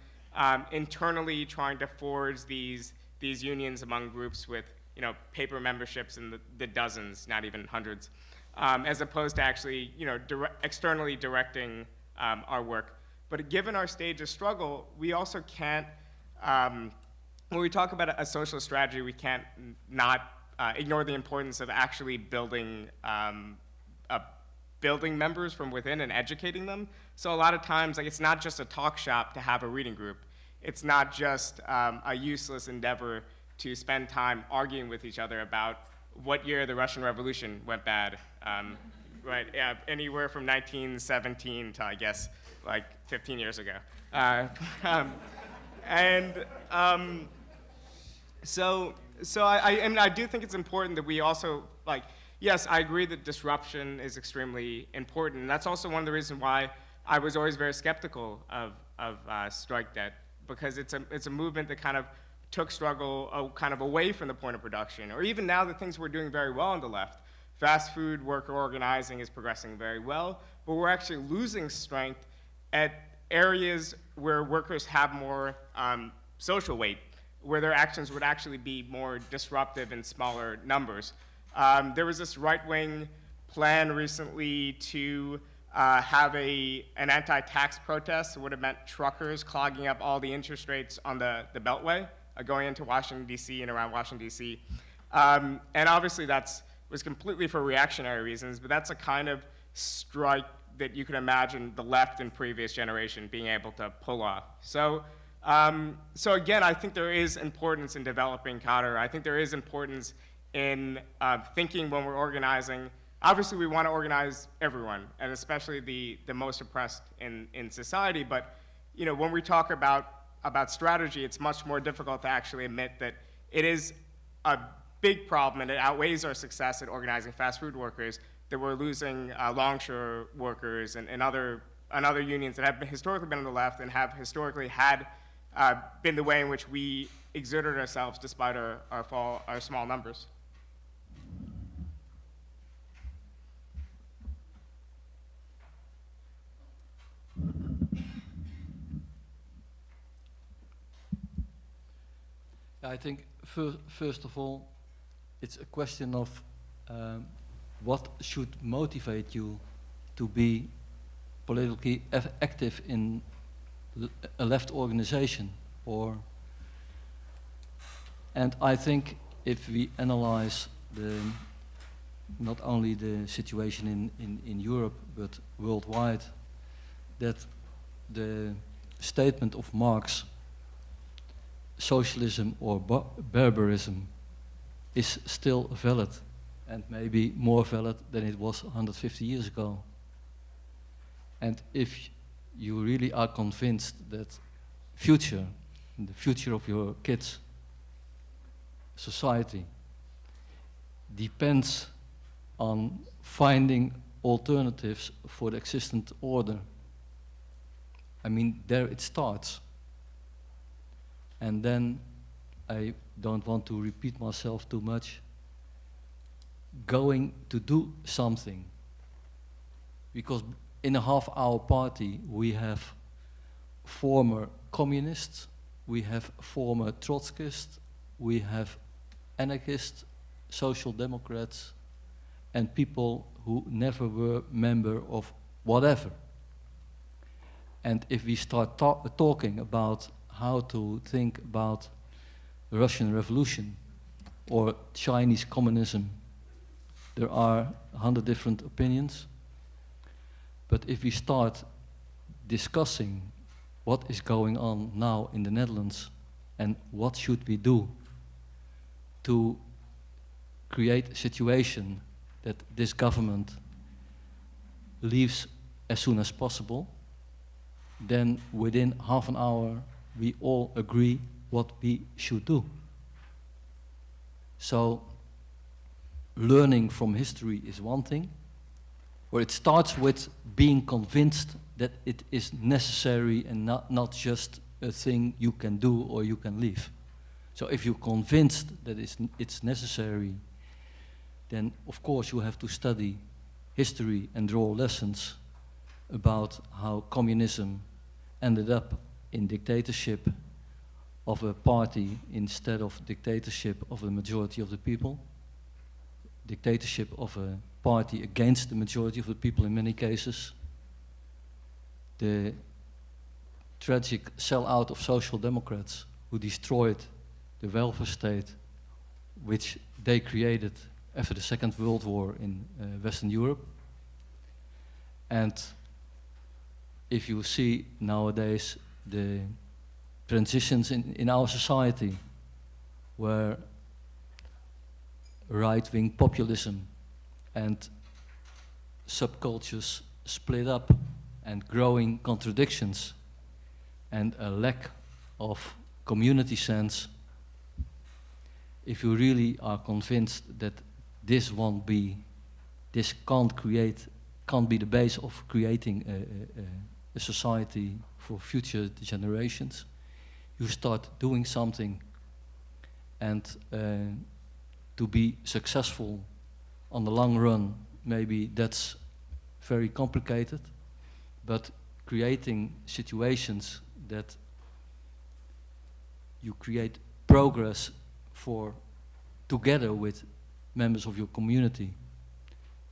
internally trying to forge these unions among groups with paper memberships in the dozens, not even hundreds, as opposed to actually externally directing our work. But given our stage of struggle, we also can't, when we talk about a socialist strategy, we can't not ignore the importance of actually building building members from within and educating them. So a lot of times, like, it's not just a talk shop to have a reading group. It's not just a useless endeavor to spend time arguing with each other about what year the Russian Revolution went bad. Right, yeah, anywhere from 1917 to, I guess, like 15 years ago. So I do think it's important that we also, like, yes, I agree that disruption is extremely important, and that's also one of the reasons why I was always very skeptical of strike debt, because it's a movement that kind of took struggle kind of away from the point of production, or even now the things we're doing very well on the left. Fast food worker organizing is progressing very well, but we're actually losing strength at areas where workers have more social weight, where their actions would actually be more disruptive in smaller numbers. There was this right-wing plan recently to have an anti-tax protest. It would have meant truckers clogging up all the interest rates on the Beltway, going into Washington, D.C. and around Washington, D.C. And obviously was completely for reactionary reasons, but that's a kind of strike that you can imagine the left in previous generation being able to pull off. So again, I think there is importance in developing counter. I think there is importance in thinking when we're organizing. Obviously, we want to organize everyone, and especially the most oppressed in society. But when we talk about strategy, it's much more difficult to actually admit that it is a big problem, and it outweighs our success at organizing fast food workers, that we're losing longshore workers and other unions that have historically been on the left and have historically had been the way in which we exerted ourselves despite our small numbers. I think first of all, it's a question of what should motivate you to be politically active in a left organization, and I think if we analyze not only the situation in Europe but worldwide, that the statement of Marx, socialism or barbarism, is still valid, and maybe more valid than it was 150 years ago. And if you really are convinced that the future of your kids' society depends on finding alternatives for the existent order, I mean, there it starts. And then, I don't want to repeat myself too much, going to do something. Because in a half-hour party, we have former communists, we have former Trotskyists, we have anarchists, social democrats, and people who never were member of whatever. And if we start talking about how to think about the Russian Revolution or Chinese communism, there are 100 different opinions. But if we start discussing what is going on now in the Netherlands and what should we do to create a situation that this government leaves as soon as possible, then within half an hour we all agree what we should do. So learning from history is one thing, where it starts with being convinced that it is necessary and not just a thing you can do or you can leave. So if you're convinced that it's necessary, then of course you have to study history and draw lessons about how communism ended up in dictatorship of a party instead of dictatorship of a majority of the people, dictatorship of a party against the majority of the people in many cases, the tragic sell-out of social democrats who destroyed the welfare state which they created after the Second World War in Western Europe. And if you see nowadays the transitions in our society, where right-wing populism and subcultures split up, and growing contradictions, and a lack of community sense, if you really are convinced that this can't be the base of creating a society for future generations, you start doing something, and to be successful on the long run, maybe that's very complicated, but creating situations that you create progress for together with members of your community,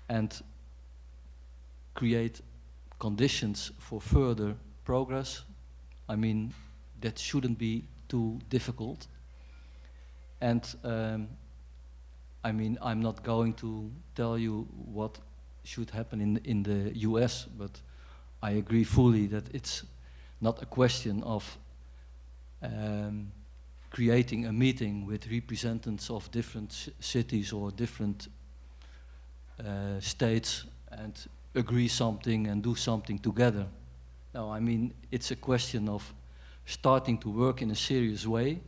and create conditions for further progress, I mean, that shouldn't be too difficult. And I mean, I'm not going to tell you what should happen in the US, but I agree fully that it's not a question of creating a meeting with representatives of different cities or different states and agree something and do something together. No, I mean, it's a question of starting to work in a serious way,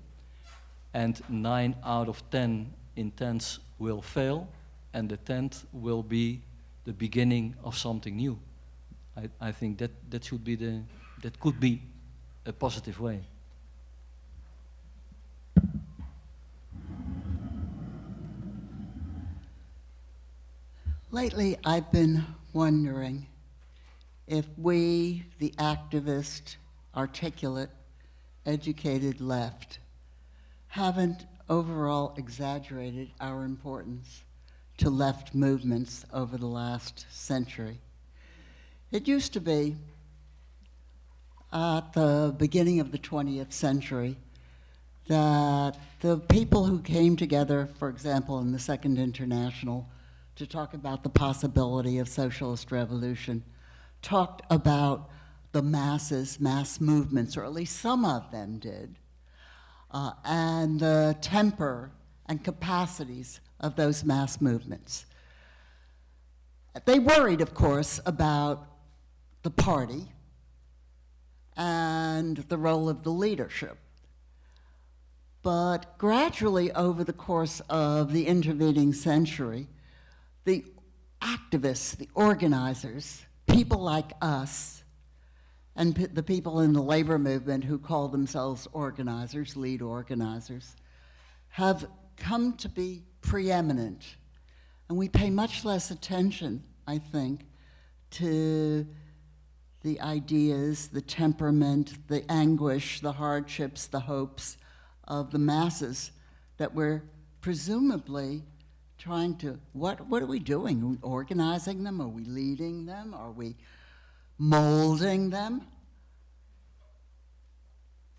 and 9 out of 10 intents will fail, and the 10th will be the beginning of something new. I think that should be that could be a positive way. Lately, I've been wondering if we, the activist, articulate, educated left, haven't overall exaggerated our importance to left movements over the last century. It used to be, at the beginning of the 20th century, that the people who came together, for example, in the Second International, to talk about the possibility of socialist revolution, talked about the masses, mass movements, or at least some of them did, and the temper and capacities of those mass movements. They worried, of course, about the party and the role of the leadership. But gradually, over the course of the intervening century, the activists, the organizers, people like us, and the people in the labor movement who call themselves organizers, lead organizers, have come to be preeminent. And we pay much less attention, I think, to the ideas, the temperament, the anguish, the hardships, the hopes of the masses that we're presumably trying to, what are we doing? Are we organizing them? Are we leading them? Are we molding them?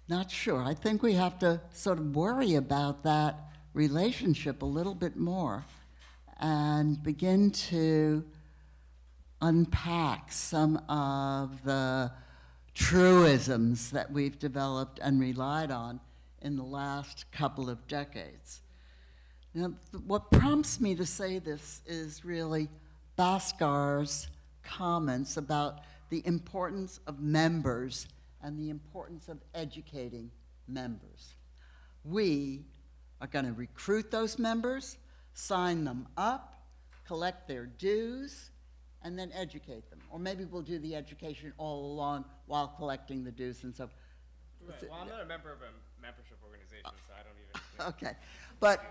Not sure. I think we have to sort of worry about that relationship a little bit more and begin to unpack some of the truisms that we've developed and relied on in the last couple of decades. Now, what prompts me to say this is really Bhaskar's comments about the importance of members and the importance of educating members. We are going to recruit those members, sign them up, collect their dues, and then educate them. Or maybe we'll do the education all along while collecting the dues and so forth. Right. Well, I'm not a member of a membership organization, so I don't even. Okay, but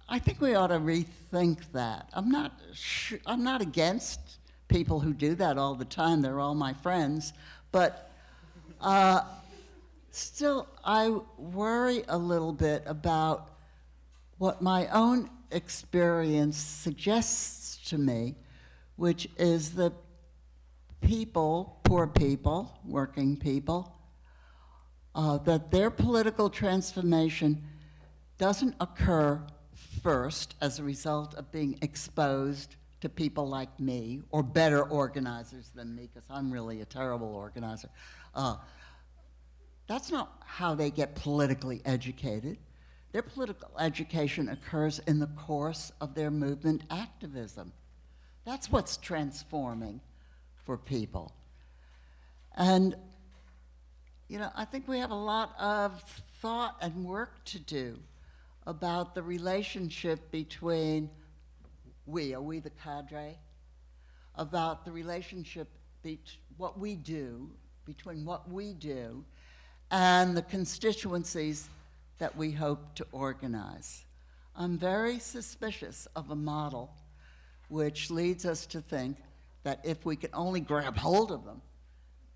I think we ought to rethink that. I'm not against people who do that all the time. They're all my friends, but still, I worry a little bit about what my own experience suggests to me, which is that people, poor people, working people, that their political transformation doesn't occur first as a result of being exposed to people like me, or better organizers than me, because I'm really a terrible organizer. That's not how they get politically educated. Their political education occurs in the course of their movement activism. That's what's transforming for people. And, you know, I think we have a lot of thought and work to do about the relationship between are we the cadre? About the relationship between what we do and the constituencies that we hope to organize. I'm very suspicious of a model which leads us to think that if we can only grab hold of them,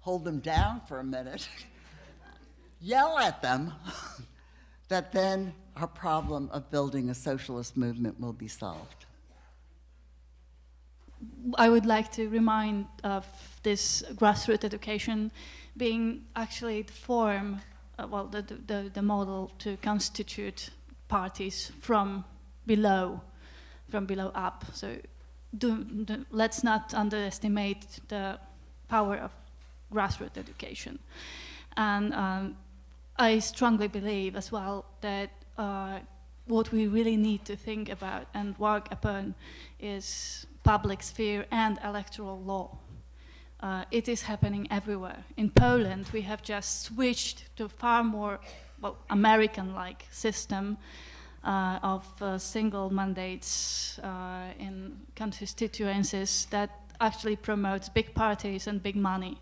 hold them down for a minute, yell at them, that then our problem of building a socialist movement will be solved. I would like to remind of this grassroots education being actually the form, the model to constitute parties from below up. So let's not underestimate the power of grassroots education. And I strongly believe as well that what we really need to think about and work upon is public sphere and electoral law. It is happening everywhere. In Poland, we have just switched to far more American-like system of single mandates in constituencies that actually promotes big parties and big money.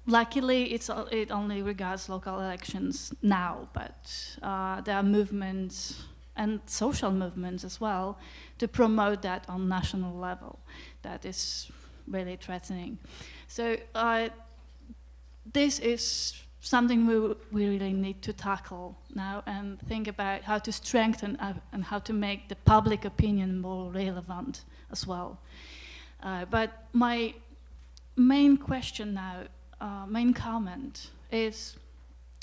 Luckily, it only regards local elections now, but there are movements and social movements as well to promote that on national level. That is really threatening. So this is something we really need to tackle now and think about how to strengthen and how to make the public opinion more relevant as well. But my main question now, main comment is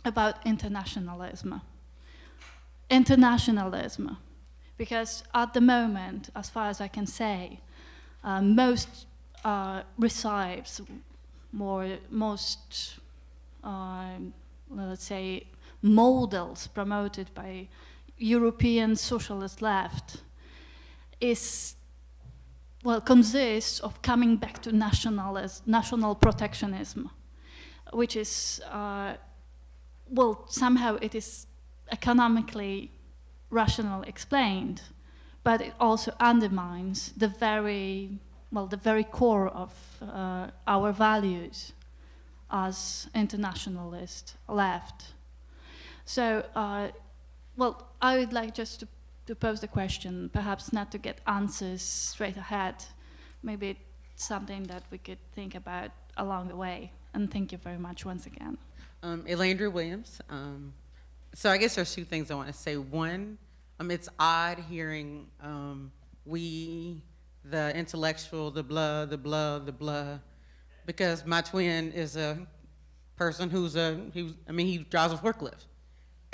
about internationalism. Internationalism, because at the moment, as far as I can say, most recipes, most let's say models promoted by European socialist left consists of coming back to national protectionism, which is somehow it is economically rational explained, but it also undermines the very core of our values as internationalist left. So, I would like just to pose the question, perhaps not to get answers straight ahead, maybe it's something that we could think about along the way. And thank you very much once again. Elaine Drew Williams. So I guess there's two things I want to say. One, it's odd hearing we, the intellectual, the blah, because my twin is a person he drives a forklift,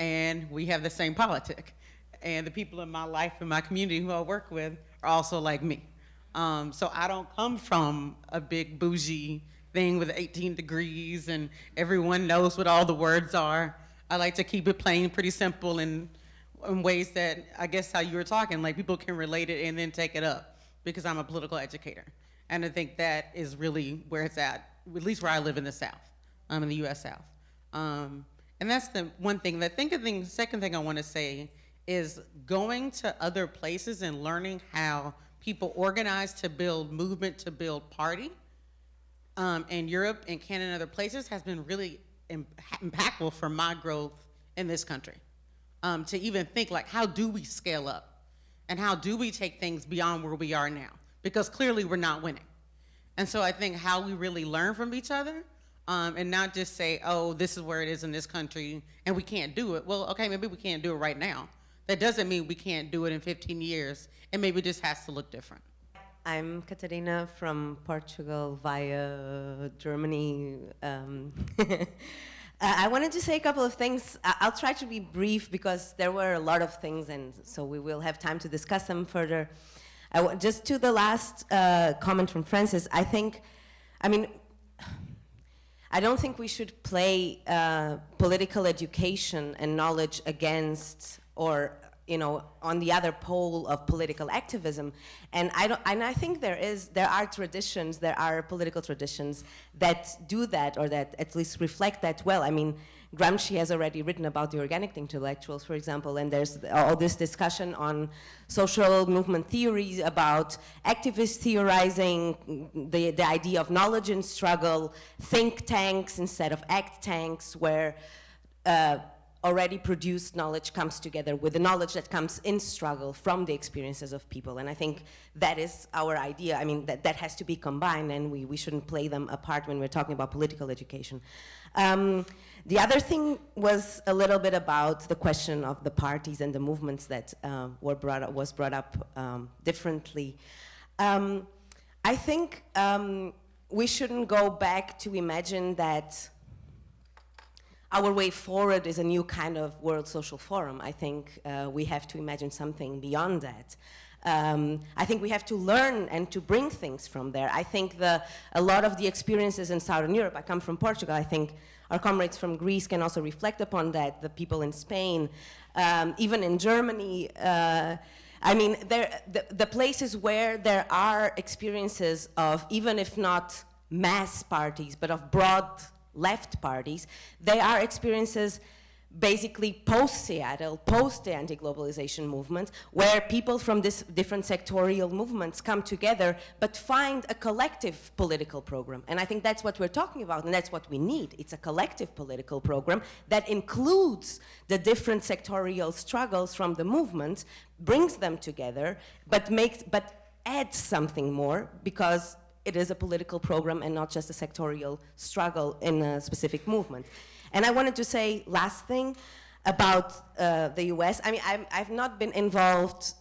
and we have the same politic. And the people in my life and my community who I work with are also like me. So I don't come from a big bougie thing with 18 degrees and everyone knows what all the words are. I like to keep it plain, pretty simple, in ways that I guess how you were talking, like people can relate it and then take it up, because I'm a political educator. And I think that is really where it's at least where I live in the South, in the US South. And that's the one thing. The second thing I want to say is going to other places and learning how people organize to build movement, to build party in Europe and Canada and other places has been really impactful for my growth in this country. To even think, like, how do we scale up? And how do we take things beyond where we are now? Because clearly we're not winning. And so I think how we really learn from each other and not just say, oh, this is where it is in this country and we can't do it. Well, okay, maybe we can't do it right now. That doesn't mean we can't do it in 15 years, and maybe it just has to look different. I'm Catarina from Portugal via Germany. I wanted to say a couple of things. I'll try to be brief because there were a lot of things, and so we will have time to discuss them further. Just to the last comment from Francis, I don't think we should play political education and knowledge against, or on the other pole of political activism. And I think there are traditions, there are political traditions that do that, or that at least reflect that well. I mean, Gramsci has already written about the organic intellectuals, for example, and there's all this discussion on social movement theories about activists theorizing the idea of knowledge and struggle, think tanks instead of act tanks, where already produced knowledge comes together with the knowledge that comes in struggle from the experiences of people. And I think that is our idea. I mean, that has to be combined, and we shouldn't play them apart when we're talking about political education. The other thing was a little bit about the question of the parties and the movements that was brought up differently. I think we shouldn't go back to imagine that our way forward is a new kind of World Social Forum. I think we have to imagine something beyond that. I think we have to learn and to bring things from there. I think a lot of the experiences in Southern Europe, I come from Portugal, I think our comrades from Greece can also reflect upon that, the people in Spain, even in Germany. I mean, the places where there are experiences of, even if not mass parties, but of broad left parties, they are experiences basically post-Seattle, post the anti-globalization movement, where people from this different sectorial movements come together but find a collective political program. And I think that's what we're talking about, and that's what we need. It's a collective political program that includes the different sectorial struggles from the movement, brings them together, but adds something more, because it is a political program and not just a sectorial struggle in a specific movement. And I wanted to say last thing about the US. I mean, I've not been involved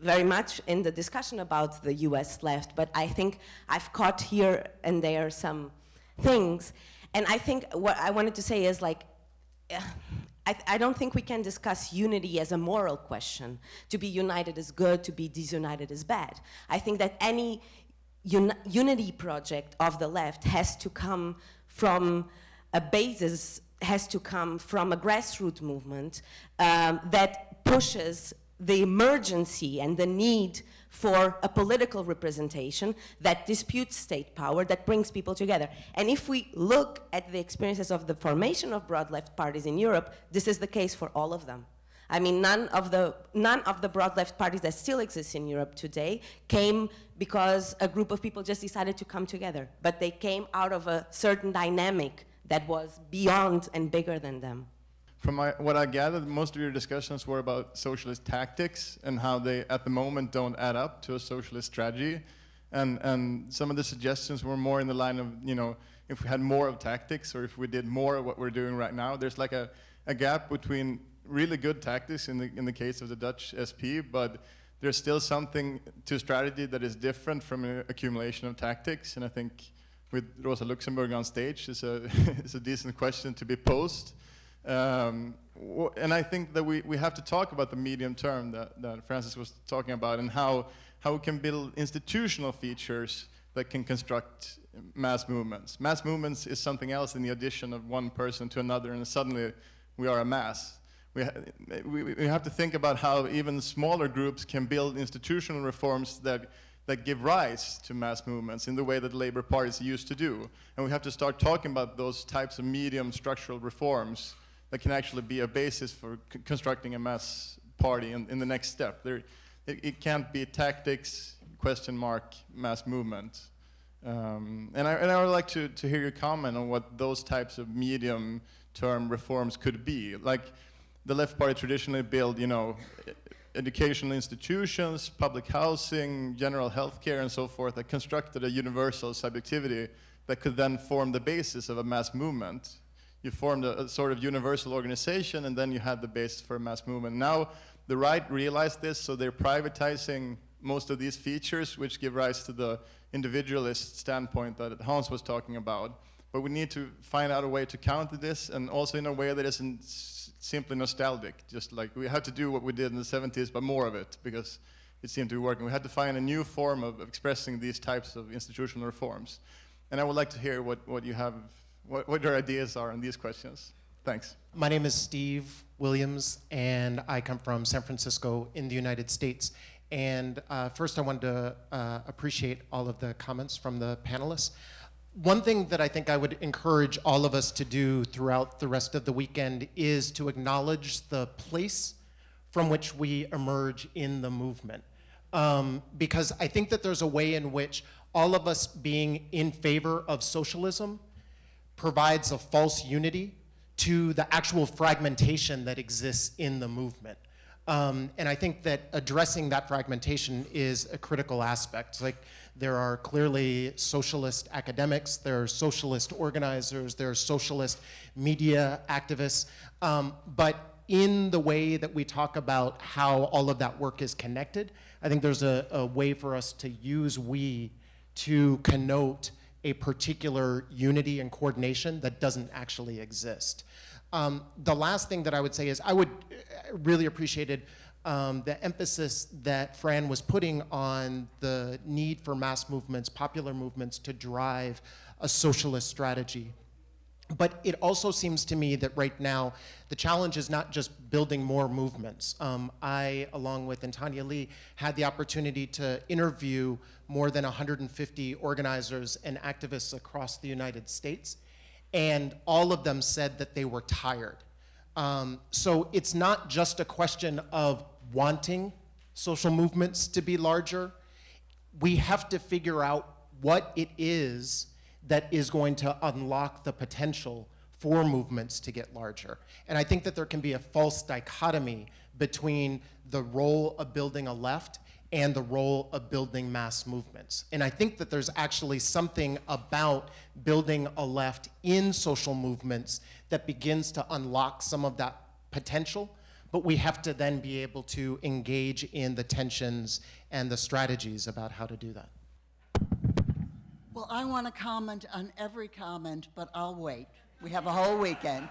very much in the discussion about the US left, but I think I've caught here and there some things. And I think what I wanted to say is, like, I don't think we can discuss unity as a moral question. To be united is good, to be disunited is bad. I think that any unity project of the left has to come from a basis, has to come from a grassroots movement that pushes the emergency and the need for a political representation that disputes state power, that brings people together. And if we look at the experiences of the formation of broad left parties in Europe, this is the case for all of them. I mean, none of the broad left parties that still exist in Europe today came because a group of people just decided to come together, but they came out of a certain dynamic that was beyond and bigger than them. From what I gathered, most of your discussions were about socialist tactics and how they, at the moment, don't add up to a socialist strategy. And some of the suggestions were more in the line of, if we had more of tactics, or if we did more of what we're doing right now. There's like a gap between really good tactics in the case of the Dutch SP, but there's still something to strategy that is different from an accumulation of tactics. And I think with Rosa Luxemburg on stage is a decent question to be posed. And I think that we have to talk about the medium term that Francis was talking about, and how we can build institutional features that can construct mass movements. Mass movements is something else in the addition of one person to another, and suddenly we are a mass. We have to think about how even smaller groups can build institutional reforms that give rise to mass movements in the way that labor parties used to do. And we have to start talking about those types of medium structural reforms that can actually be a basis for constructing a mass party in the next step. It can't be tactics, mass movement. And I would like to hear your comment on what those types of medium-term reforms could be. Like, the left party traditionally built, educational institutions, public housing, general healthcare, and so forth, that constructed a universal subjectivity that could then form the basis of a mass movement. You formed a sort of universal organization, and then you had the basis for a mass movement. Now, the right realized this, so they're privatizing most of these features, which give rise to the individualist standpoint that Hans was talking about. but we need to find out a way to counter this, and also in a way that isn't simply nostalgic, just like we had to do what we did in the 70s, but more of it, because it seemed to be working. We had to find a new form of expressing these types of institutional reforms. And I would like to hear what you have, what your ideas are on these questions. Thanks. My name is Steve Williams, and I come from San Francisco in the United States. And first I wanted to appreciate all of the comments from the panelists. One thing that I think I would encourage all of us to do throughout the rest of the weekend is to acknowledge the place from which we emerge in the movement. Because I think that there's a way in which all of us being in favor of socialism provides a false unity to the actual fragmentation that exists in the movement. And I think that addressing that fragmentation is a critical aspect. Like, there are clearly socialist academics, there are socialist organizers, there are socialist media activists, but in the way that we talk about how all of that work is connected, I think there's a way for us to use we to connote a particular unity and coordination that doesn't actually exist. The last thing that I would say is I would really appreciated the emphasis that Fran was putting on the need for mass movements, popular movements, to drive a socialist strategy. But it also seems to me that right now, the challenge is not just building more movements. I, along with Tanya Lee, had the opportunity to interview more than 150 organizers and activists across the United States, and all of them said that they were tired. So it's not just a question of wanting social movements to be larger. We have to figure out what it is that is going to unlock the potential for movements to get larger. And I think that there can be a false dichotomy between the role of building a left and the role of building mass movements. And I think that there's actually something about building a left in social movements that begins to unlock some of that potential, but we have to then be able to engage in the tensions and the strategies about how to do that. Well, I want to comment on every comment, but I'll wait. We have a whole weekend.